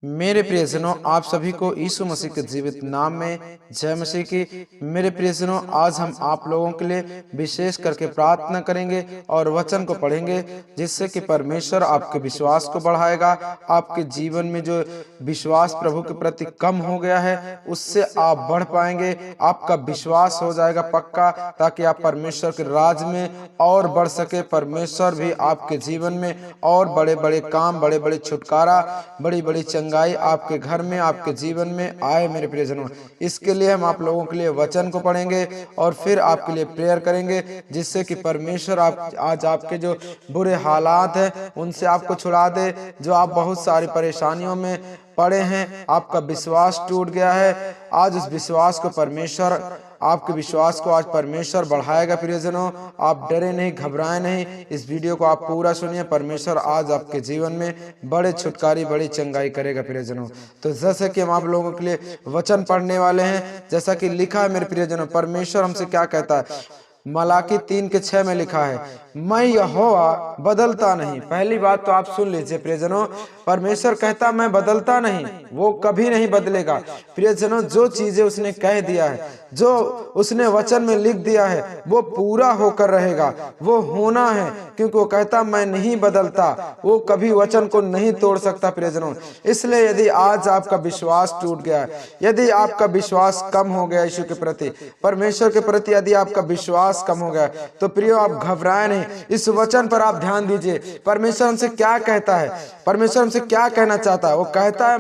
मेरे प्रियजनों, आप सभी को यीशु मसीह के जीवित नाम में जय मसीह की। मेरे प्रियजनों, आज हम आप लोगों के लिए विशेष करके प्रार्थना करेंगे और वचन को पढ़ेंगे, जिससे कि परमेश्वर आपके विश्वास को बढ़ाएगा। आपके जीवन में जो विश्वास प्रभु के प्रति कम हो गया है, उससे आप बढ़ पाएंगे। आपका विश्वास हो जाएगा पक्का, ताकि आप परमेश्वर के राज में और बढ़ सके। परमेश्वर भी आपके जीवन में और बड़े बड़े काम, बड़े बड़े छुटकारा, बड़ी बड़ी चंगाई आपके घर में, आपके जीवन में आए। मेरे प्रियजनों, इसके लिए हम आप लोगों के लिए वचन को पढ़ेंगे और फिर आपके लिए प्रेयर करेंगे, जिससे कि परमेश्वर आज आपके जो बुरे हालात हैं उनसे आपको छुड़ा दे। जो आप बहुत सारी परेशानियों में पड़े हैं, आपका विश्वास टूट गया है, आज उस विश्वास को परमेश्वर, आपके विश्वास को आज परमेश्वर बढ़ाएगा। प्रियजनों, आप डरे नहीं, घबराए नहीं। इस वीडियो को आप पूरा सुनिए। परमेश्वर आज आपके जीवन में बड़े छुटकारी, बड़ी चंगाई करेगा। प्रियजनों, तो जैसे कि हम आप लोगों के लिए वचन पढ़ने वाले हैं, जैसा कि लिखा है मेरे प्रियजनों, परमेश्वर हमसे क्या कहता है। मलाकी 3:6 में लिखा है, मैं यहोवा बदलता नहीं। पहली बात तो आप सुन लीजिए प्रियजनों, परमेश्वर कहता मैं बदलता नहीं, वो कभी नहीं बदलेगा। प्रियजनों, जो चीजें उसने कह दिया है, जो उसने वचन में लिख दिया है, वो पूरा होकर रहेगा, वो होना है, क्योंकि वो कहता मैं नहीं बदलता, वो कभी वचन को नहीं तोड़ सकता। प्रियजनों, इसलिए यदि आज आपका विश्वास टूट गया, यदि आपका विश्वास कम हो गया यीशु के प्रति, परमेश्वर के प्रति यदि आपका विश्वास कम हो गया, तो प्रियो आप घबराए नहीं। इस वचन पर आप ध्यान दीजिए। परमेश्वर हमसे क्या कहता है, परमेश्वर हमसे क्या कहना चाहता है। वो कहता है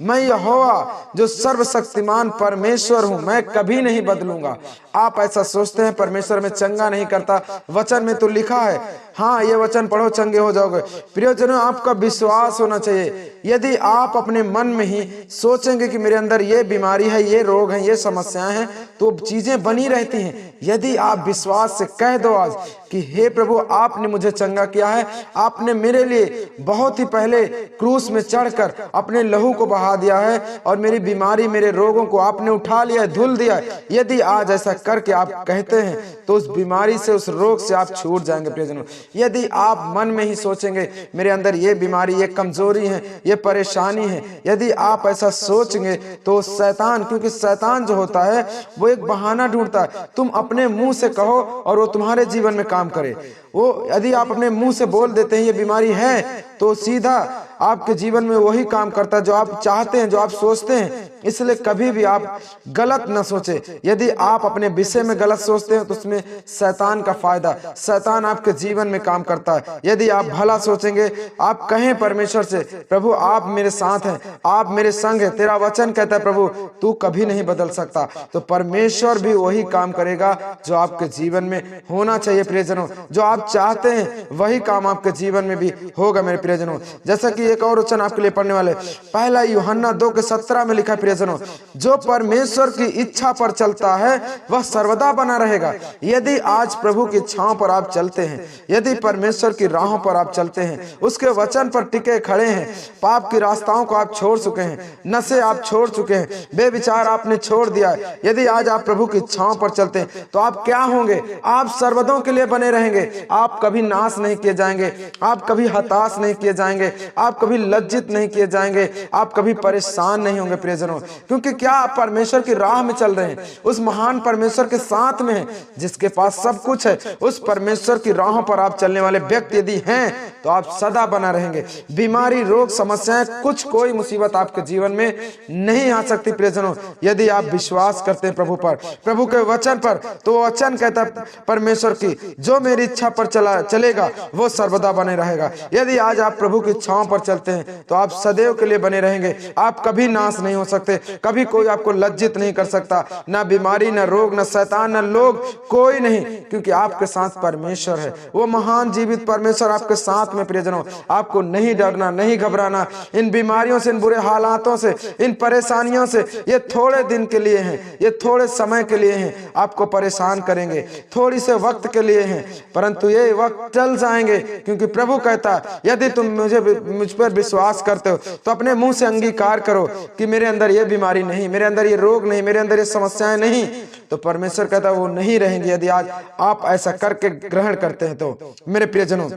मैं यहोवा जो सर्वशक्तिमान परमेश्वर हूं, मैं कभी नहीं बदलूंगा। आप ऐसा सोचते हैं परमेश्वर में चंगा नहीं करता, वचन में तो लिखा है, हाँ ये वचन पढ़ो चंगे हो जाओगे। प्रियजनों, आपका विश्वास होना चाहिए। यदि आप अपने मन में ही सोचेंगे कि मेरे अंदर ये बीमारी है, ये रोग है, ये समस्याएं हैं, तो चीजें बनी रहती हैं। यदि आप विश्वास से कह दो आज कि हे प्रभु, आपने मुझे चंगा किया है, आपने मेरे लिए बहुत ही पहले क्रूस में चढ़कर अपने लहू को बहा दिया है और मेरी बीमारी, मेरे रोगों को आपने उठा लिया है, धुल दिया है। यदि आज ऐसा करके आप कहते हैं, तो उस बीमारी से, उस रोग से आप छूट जाएंगे। प्रियजनों, यदि आप मन में ही सोचेंगे मेरे अंदर ये बीमारी, ये कमजोरी है, ये परेशानी है, यदि आप ऐसा सोचेंगे, तो शैतान, क्योंकि शैतान जो होता है वो एक बहाना ढूंढता है। तुम अपने मुंह से कहो और वो तुम्हारे जीवन में काम करे। वो यदि आप अपने मुंह से बोल देते हैं ये बीमारी है, तो सीधा आपके जीवन में वही काम करता है जो आप चाहते हैं, जो आप सोचते हैं। इसलिए कभी भी आप गलत न सोचे। यदि आप अपने विषय में गलत सोचते हैं, तो उसमें शैतान का फायदा, शैतान आपके जीवन में काम करता है। यदि आप भला सोचेंगे, आप कहें परमेश्वर से, प्रभु आप मेरे साथ हैं, आप मेरे संग हैं, तेरा वचन कहता है प्रभु तू कभी नहीं बदल सकता, तो परमेश्वर भी वही काम करेगा जो आपके जीवन में होना चाहिए। प्रियजनों, जो आप चाहते हैं वही काम आपके जीवन में भी होगा। मेरे प्रियजनों, जैसा कि एक और वचन आपके लिए पढ़ने वाले, पहला यूहन्ना 2:17 में लिखा है, प्रियजनों, जो परमेश्वर की इच्छा पर चलता है वह सर्वदा बना रहेगा। यदि आज प्रभु की इच्छाओं पर आप चलते हैं, यदि परमेश्वर की राहों पर आप चलते हैं, उसके वचन पर टिके खड़े हैं, पाप की रास्ताओं को आप छोड़ चुके हैं, नशे आप छोड़ चुके हैं, बेविचार आपने छोड़ दिया है, यदि आज आप प्रभु की इच्छाओं पर चलते हैं, तो आप क्या होंगे? आप सर्वदों के लिए बने रहेंगे। आप कभी नाश नहीं किए जाएंगे, आप कभी हताश नहीं किए जाएंगे, आप कभी लज्जित नहीं किए जाएंगे, आप कभी परेशान नहीं होंगे। प्रियजनों, क्योंकि क्या आप परमेश्वर की राह में चल रहे हैं, उस महान परमेश्वर के साथ में हैं, जिसके पास सब कुछ है। उस परमेश्वर की राहों पर आप चलने वाले व्यक्ति यदि हैं, तो आप सदा बना रहेंगे। बीमारी, रोग, समस्याएं, कुछ कोई मुसीबत आपके जीवन में नहीं आ सकती। प्रियजनों, यदि आप विश्वास करते हैं प्रभु पर, प्रभु के वचन पर, तो वचन कहता है परमेश्वर की, जो मेरी इच्छा पर चलेगा वो सर्वदा बने रहेगा। यदि आज आप प्रभु की इच्छाओं पर चलते हैं, तो आप सदैव के लिए बने रहेंगे। आप कभी नाश नहीं हो सकते, कभी कोई आपको लज्जित नहीं कर सकता, ना बीमारी, ना रोग, ना शैतान, ना लोग, कोई नहीं, क्योंकि आपके साथ परमेश्वर है, वो महान जीवित परमेश्वर आपके साथ में। प्रियजनों, आपको नहीं डरना, नहीं घबराना। इन बीमारियों से, इन बुरे हालातों से, इन परेशानियों से, ये थोड़े दिन के लिए हैं, ये थोड़े समय के लिए हैं, आपको परेशान करेंगे, थोड़ी से वक्त के लिए हैं, परंतु ये वक्त चल जाएंगे। क्योंकि प्रभु कहता है यदि तुम मुझ पर विश्वास करते हो, तो अपने मुंह से अंगीकार करो कि मेरे अंदर ये बीमारी नहीं, मेरे अंदर ये रोग नहीं, मेरे अंदर ये समस्याएं नहीं, तो परमेश्वर कहता है वो नहीं रहेंगे। यदि आज आप ऐसा करके ग्रहण करते हैं तो। मेरे प्रियजनों,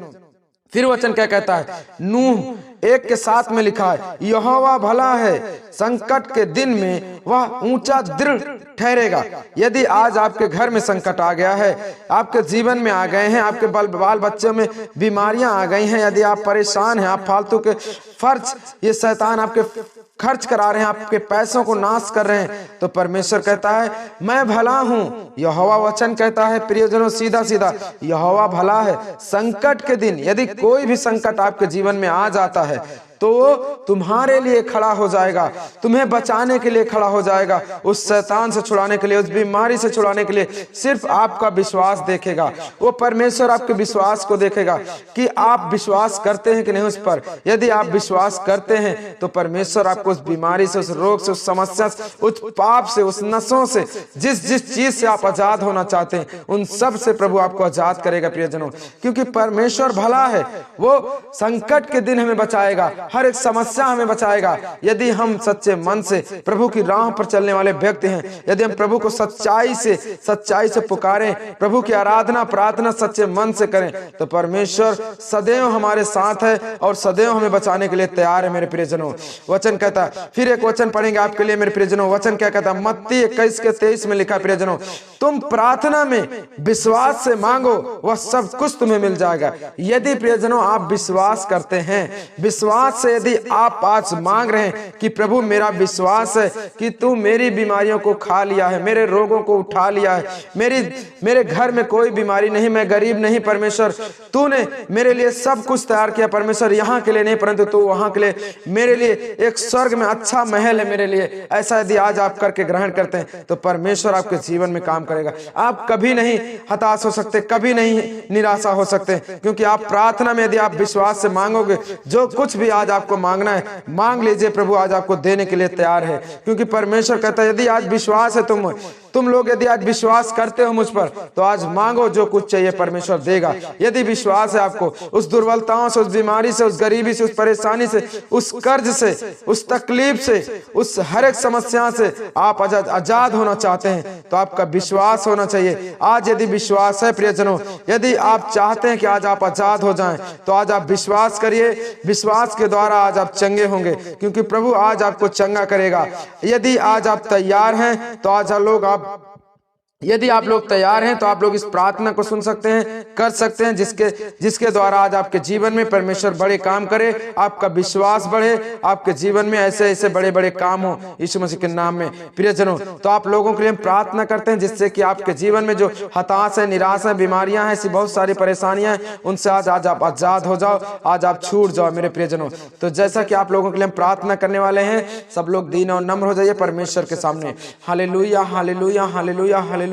फिर वचन क्या कहता है? नूह 1 के 7 में लिखा है, यहोवा भला है, संकट के दिन में वह ऊंचा दृढ़ ठहरेगा। यदि आज आपके घर में संकट आ गया है, आपके जीवन में आ गए हैं, आपके बाल बच्चों में बीमारियां आ गई हैं, यदि आप परेशान हैं, आप फालतू के खर्च, ये शैतान आपके खर्च करा रहे हैं, आपके पैसों को नाश कर रहे हैं, तो परमेश्वर कहता है मैं भला हूं। यहोवा वचन कहता है प्रियजनों, सीधा सीधा, यहोवा भला है। संकट के दिन यदि कोई भी संकट आपके जीवन में आ जाता है तो वो तुम्हारे लिए खड़ा हो जाएगा, तुम्हें बचाने के लिए खड़ा हो जाएगा, उस शैतान से छुड़ाने के लिए, उस बीमारी से छुड़ाने के लिए सिर्फ आपका विश्वास देखेगा। वो परमेश्वर आपके विश्वास को देखेगा कि आप विश्वास करते हैं कि नहीं उस पर। यदि आप विश्वास करते हैं तो परमेश्वर आपको उस बीमारी से, उस रोग से, उस समस्या से, उस पाप से, उस नशों से, जिस जिस चीज से आप आजाद होना चाहते हैं, उन सब से प्रभु आपको आजाद करेगा प्रियजनों। क्योंकि परमेश्वर भला है, वो संकट के दिन हमें बचाएगा, हर एक समस्या हमें बचाएगा। यदि हम सच्चे मन से प्रभु की राह पर चलने वाले व्यक्ति हैं, यदि हम प्रभु को सच्चाई से पुकारें, प्रभु की आराधना प्रार्थना सच्चे मन से करें, तो परमेश्वर सदैव हमारे साथ है और सदैव हमें बचाने के लिए तैयार है मेरे प्रियजनों। वचन कहता है, फिर एक वचन पढ़ेंगे आपके लिए मेरे प्रियजनों। वचन क्या कहता है? मत्ती 21 के 23 में लिखा प्रियजनों, तुम प्रार्थना में विश्वास से मांगो, वह सब कुछ तुम्हें मिल जाएगा। यदि प्रियजनों आप विश्वास करते हैं, विश्वास से यदि आप आज मांग रहे हैं कि प्रभु मेरा विश्वास है कि तू मेरी बीमारियों को खा लिया है, मेरे रोगों को उठा लिया है, मेरे घर में कोई बीमारी नहीं, मैं गरीब नहीं परमेश्वर, तूने मेरे लिए सब कुछ तैयार किया परमेश्वर, यहाँ के लिए नहीं परंतु तू वहां के लिए, मेरे लिए एक स्वर्ग में अच्छा महल है मेरे लिए। ऐसा यदि आज आप करके ग्रहण करते हैं तो परमेश्वर आपके जीवन में काम करेगा। आप कभी नहीं हताश हो सकते, कभी नहीं निराशा हो सकते, क्योंकि आप प्रार्थना में यदि आप विश्वास से मांगोगे, जो कुछ भी आज आपको मांगना है मांग लीजिए, प्रभु आज आपको देने के लिए तैयार है। क्योंकि परमेश्वर कहता है यदि आज विश्वास है तुम लोग यदि आज विश्वास करते हो मुझ पर, तो आज मांगो, जो कुछ चाहिए परमेश्वर देगा। यदि विश्वास है आपको, उस दुर्बलताओं से, उस बीमारी से, उस गरीबी से, उस परेशानी से, उस कर्ज से, उस तकलीफ से, उस हर एक समस्या से आप आजाद होना चाहते हैं, तो आपका विश्वास होना चाहिए। आज यदि विश्वास है प्रियजनों, यदि आप चाहते हैं कि आज आप आजाद हो जाएं, तो आज आप विश्वास करिए। विश्वास के द्वारा आज आप चंगे होंगे, क्योंकि प्रभु आज आपको चंगा करेगा। यदि आज आप तैयार हैं तो आज यदि आप लोग तैयार हैं तो आप लोग इस प्रार्थना को सुन सकते हैं, कर सकते हैं, जिसके द्वारा आज आपके जीवन में परमेश्वर बड़े काम करे, आपका विश्वास बढ़े, आपके जीवन में ऐसे ऐसे बड़े बड़े काम हो यीशु मसीह के नाम में प्रियजनों। तो आप लोगों के लिए हम प्रार्थना करते हैं, जिससे कि आपके जीवन में जो हताश है, निराश है, बीमारियां हैं, ऐसी बहुत सारी परेशानियां हैं, उनसे आज आप आजाद हो जाओ, आज आप छूट जाओ मेरे प्रियजनों। तो जैसा कि आप लोगों के लिए हम प्रार्थना करने वाले हैं, सब लोग दीन और नम्र हो जाइए परमेश्वर के सामने। Hallelujah hallelujah hallelujah hallelujah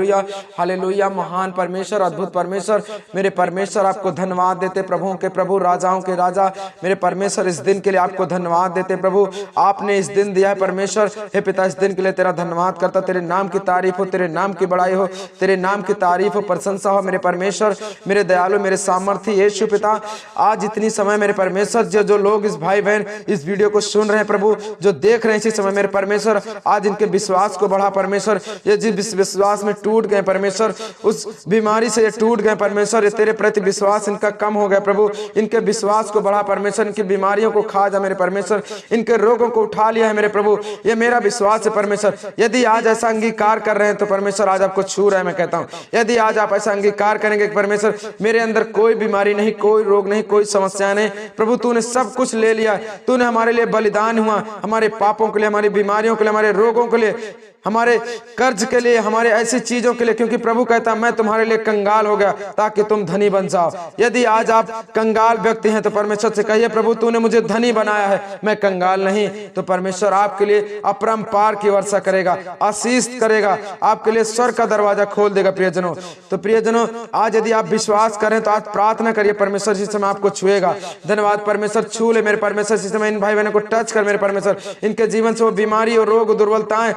hallelujah. महान परमेश्वर, अद्भुत परमेश्वर, मेरे परमेश्वर आपको धन्यवाद देते, प्रभुओं के प्रभु, राजाओं के राजा, मेरे परमेश्वर इस दिन के लिए आपको धन्यवाद देते प्रभु। आपने इस दिन दिया है परमेश्वर, हे पिता इस दिन के लिए तेरा धन्यवाद करता, तेरे नाम की तारीफ हो, तेरे नाम की बड़ाई हो, तेरे नाम की तारीफ हो, प्रशंसा हो मेरे परमेश्वर, मेरे दयालु, मेरे सामर्थी यीशु पिता। आज इतनी समय मेरे परमेश्वर, जो लोग इस भाई बहन इस वीडियो को सुन रहे हैं प्रभु, जो देख रहे हैं इसी समय मेरे परमेश्वर, आज इनके विश्वास को बढ़ा परमेश्वर। ये जिस विश्वास में टूट गए परमेश्वर, उस बीमारी से ये टूट गए परमेश्वर, ये तेरे प्रति विश्वास इनका कम हो गया प्रभु, इनके विश्वास को बढ़ा परमेश्वर, इनकी बीमारियों को खा जा मेरे परमेश्वर, इनके रोगों को उठा लिया है मेरे प्रभु, ये मेरा विश्वास है परमेश्वर। यदि आज ऐसा अंगीकार कर रहे हैं तो परमेश्वर आज आपको छू रहा है। मैं कहता हूँ यदि आज आप ऐसा अंगीकार करेंगे कि परमेश्वर मेरे अंदर कोई बीमारी नहीं, कोई रोग नहीं, कोई समस्या नहीं, प्रभु तूने सब कुछ ले लिया, तूने हमारे लिए बलिदान हुआ, हमारे पापों के लिए, हमारी बीमारियों के लिए, हमारे रोगों के लिए, हमारे कर्ज के लिए, हमारे ऐसी चीजों के लिए, क्योंकि प्रभु कहता मैं तुम्हारे लिए कंगाल हो गया ताकि तुम धनी बन जाओ। यदि आज आप कंगाल व्यक्ति हैं तो परमेश्वर से कहिए प्रभु तूने मुझे धनी बनाया है, मैं कंगाल नहीं, तो परमेश्वर आपके लिए अपरंपार की वर्षा करेगा, आशीष करेगा, आपके लिए स्वर्ग का दरवाजा खोल देगा प्रियजनों। तो प्रियजनों आज यदि आप विश्वास करें तो आज प्रार्थना करिए, परमेश्वर जिस समय आपको छुएगा। धन्यवाद परमेश्वर, छू ले मेरे परमेश्वर, जिस समय इन भाई बहनों को टच कर मेरे परमेश्वर, इनके जीवन से वो बीमारी और रोग दुर्बलताएं,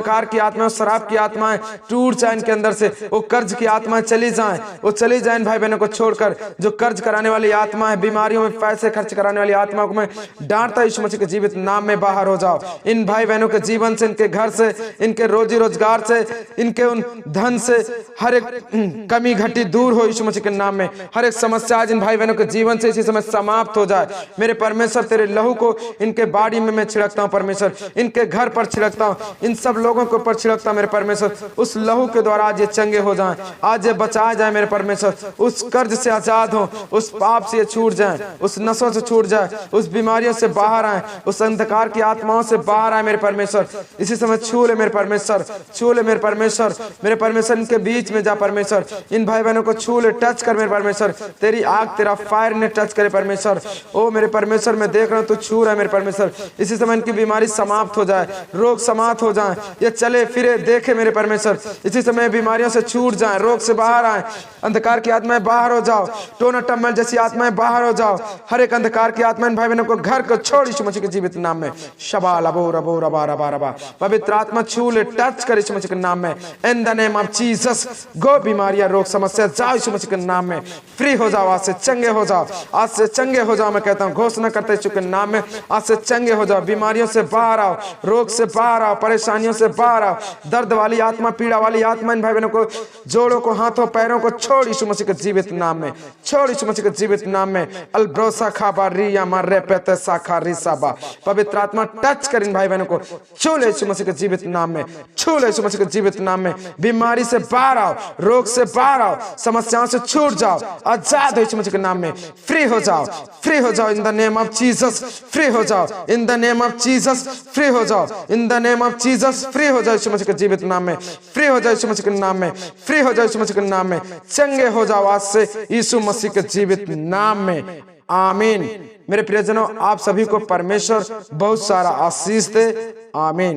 अंधकार की आत्मा, शराब की आत्माएं टूट जाए इनके अंदर से, वो कर्ज की आत्माएं चली जाएं, वो चली जाए भाई बहनों को छोड़कर। जो कर्ज कराने वाली आत्मा है, बीमारियों में पैसे खर्च कराने वाली आत्मा को मैं डांटता यीशु मसीह के जीवित नाम में बाहर हो जाओ। इन भाई बहनों के जीवन से, इनके घर से, इनके रोजी रोजगार से, इनके उन धन से हर एक कमी घटी दूर हो यीशु मसीह के नाम में। हर एक समस्या आज इन भाई बहनों के जीवन से इसी समय समाप्त हो जाए। मेरे परमेश्वर तेरे लहू को इनके बाड़ी में मैं छिड़कता हूँ परमेश्वर, इनके घर पर छिड़कता हूँ, इन सब लोगों के ऊपर छिड़कता हूँ मेरे परमेश्वर। उस लहू के द्वारा आज ये चंगे हो जाएं, आज ये बचाए जाए मेरे परमेश्वर। उस कर्ज से आजाद हो, उस पाप से छूट जाए, उस नशों से छूट जाए, उस बीमारियों से बाहर आए, उस अंधकार की आत्माओं से बाहर आए मेरे परमेश्वर। इसी समय छू ले मेरे परमेश्वर, छू ले मेरे परमेश्वर। मेरे परमेश्वर इनके बीच में जा परमेश्वर, इन भाई बहनों को छू ले, टच कर मेरे परमेश्वर। तेरी आग, तेरा फायर ने टच करे परमेश्वर। ओ मेरे परमेश्वर मैं देख रहा हूँ तू छू रहा है मेरे परमेश्वर। इसी समय इनकी बीमारी समाप्त हो जाए, रोग समाप्त हो जाए, ये चले फिरे देखे मेरे परमेश्वर। इसी समय बीमारियों से छूट जाए, रोग से बाहर आए, अंधकार की आत्माएं बाहर हो जाओ, टोना टम्मल जैसी आत्माएं बाहर हो जाओ। हर एक अंधकार की आत्मा इन भाई बहनों को घर को छोड़ यीशु मसीह के जीवित नाम में। शबा लबो रबो रबा रबा रबा, पवित्र आत्मा छू ले, टच कर यीशु मसीह के नाम में। In the name of Jesus go, बीमारियां, रोग, समस्या जाओ यीशु मसीह के नाम में। फ्री हो जाओ, आज से चंगे हो जाओ, आज से चंगे हो जाओ। मैं कहता हूँ, घोषणा करते यीशु के नाम में, आज से चंगे हो जाओ। बीमारियों से बाहर आओ, रोग से बाहर आओ, परेशानियों से बाहर आओ। दर्द वाली आत्मा, पीड़ा वाली आत्मा इन भाई बहनों को, जोड़ों को, हाथों पैरों को छोड़ यीशु मसीह के जीवित नाम में, छोड़ यीशु मसीह के जीवित नाम में। अल्ब्रोसा खाबा रिया मर्रे पेते साखा रिसाबा, पवित्र आत्मा टच कर इन भाई बहनों को, छू ले यीशु मसीह के जीवित नाम में, छू ले यीशु मसीह के जीवित नाम में। बीमारी से बाहर आओ, रोग से बाहर आओ, समस्याओं से छूट जाओ, आजाद हो यीशु मसीह के नाम में। फ्री हो जाओ, फ्री हो जाओ इन the name of Jesus. Free हो जाओ इन the name of Jesus. Free हो जाओ इन the name of Jesus. Free हो जाओ यीशु मसीह के जीवित नाम में। फ्री हो जाओ यीशु मसीह के नाम में। फ्री हो जाओ यीशु मसीह के नाम में। चंगे हो जाओ आज से यीशु मसीह के जीवित नाम में। आमीन। मेरे प्रियजनों, आप सभी को परमेश्वर बहुत सारा आशीष दे। आमीन।